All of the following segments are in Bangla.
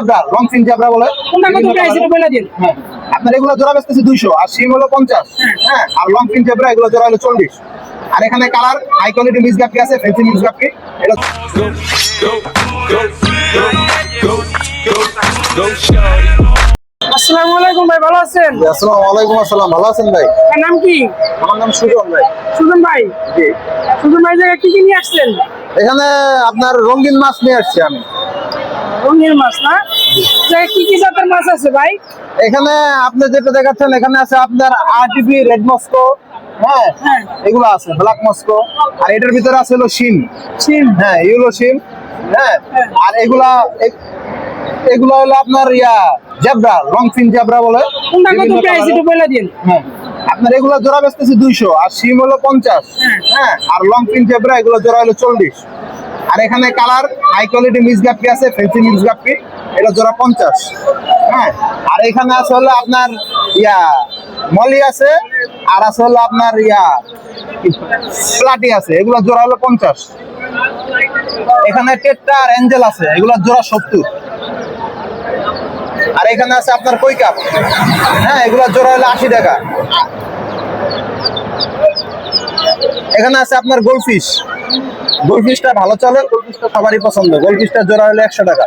জেব্রা, লং ফিন জেব্রা বলে। কোনটা কত প্রাইস এটা বলে দিন। হ্যাঁ, আপনার এগুলো জোড়া বেচতেছি 200 আর সিম হলো 50। হ্যাঁ, আর লং ফিন জেব্রা এগুলো জোড়া হলো 40। আর এখানে colour high quality mix guppy আছে, ফেন্সি মিক্স গাপ্পি। এটা আসসালামু আলাইকুম ভাই, ভালো আছেন? আসসালামু আলাইকুম। আসসালাম, ভালো আছেন ভাই? আপনার নাম কি? আমার নাম সুজন ভাই। সুজন ভাই। জি, সুজন ভাই জায়গা কি কি নিয়ে আসছেন? এখানে আপনার রঙিন মাছ নিয়ে আসছি আমি। রঙিন মাছ না? জায়গা কি কি জাতের মাছ আছে ভাই? এখানে আপনি যেটা দেখাচ্ছেন এখানে আছে আপনার আরটিপি, রেড মস্কো, হ্যাঁ হ্যাঁ, এগুলো আছে, ব্ল্যাক মস্কো। আর এটার ভিতরে আছে হলো শিম। সিম। হ্যাঁ, ইউলো শিম। হ্যাঁ, আর এগুলা হলো আপনার জেব্রা, লং ফিন জেব্রা বলে। কোনটা কত বিভিন্ন প্রাইস colour-এর। এটা বলে দিন। হ্যাঁ, আপনার এগুলো জোড়া বেচতেছি 200 আর সিম হলো 50। হ্যাঁ, আর লং ফিন জেব্রা এগুলো জোড়া হলো 40। আর এখানে colour high quality mix guppy আছে, ফেন্সি মিক্স গাপ্পি। এটা জোড়া 50। হ্যাঁ, আর এখানে আছে হলো আপনার মলি আছে, আর আছে হলো আপনার প্লাটি আছে, এগুলো জোড়া হলো 50। এখানে টেট্টা আর অ্যাঞ্জেল আছে, এগুলো জোড়া 70। আর এখানে আছে আপনার কই কাপ। হ্যাঁ, এগুলো জোড়া হলো 80 টাকা। এখানে আছে আপনার গোলফিশ। গোলফিশটা ভালো চলে, গোলফিশটা সবারই পছন্দ। গোলফিশটা জোড়া হলো 100 টাকা।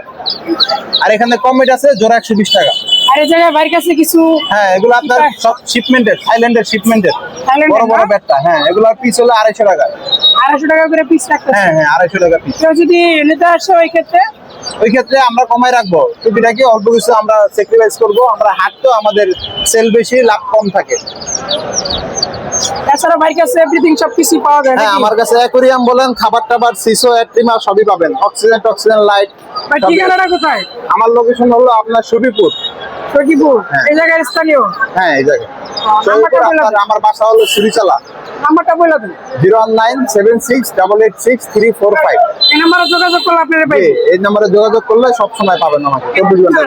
আর এখানে কমেট আছে, জোড়া 120 টাকা। আর এই জায়গায় ভাইয়ের কাছে কিছু হ্যাঁ, এগুলো আপনার সব শিপমেন্টের, থাইল্যান্ডের শিপমেন্টের Thailand-এর বড় বড় না? ব্যাটটা। হ্যাঁ, এগুলোর পিস হলো 250 টাকা। 250 টাকা করে পিস রাখতেছে। হ্যাঁ হ্যাঁ, 250 টাকা পিস। কেউ যদি নিতে আসে ওই ক্ষেত্রে ওই ক্ষেত্রে আমরা কমাই রাখবো, টুপিটাকে অল্প কিছু আমরা স্যাক্রিফাইস করবো। আমরা হাট তো, আমাদের সেল বেশি, লাভ কম থাকে। তাছাড়া ভাইয়ের কাছে এভরিথিং সবকিছু পাওয়া যায় হ্যাঁ, নাকি? আমার কাছে অ্যাকোরিয়াম বলেন, খাবার টাবার, সিসো, ট্রিমার সবই পাবেন। অক্সিজেন টক্সিজেন লাইট। ভাই ঠিকানাটা কোথায়? আমার লোকেশন হলো আপনার সখীপুর। সখীপুর। হ্যাঁ। এই জায়গার স্থানীয় হ্যাঁ, এই জায়গায় নাম্বারটা সখীপুর। বলে দেন। আমার বাসা হলো সুরিচালা। নাম্বারটা বলে দেন। 01976886345। এই নাম্বারে যোগাযোগ করলে আপনারা পাইবেন। এই নাম্বারে যোগাযোগ করলে সব সময় পাবেন আমাকে। 24 ঘন্টা।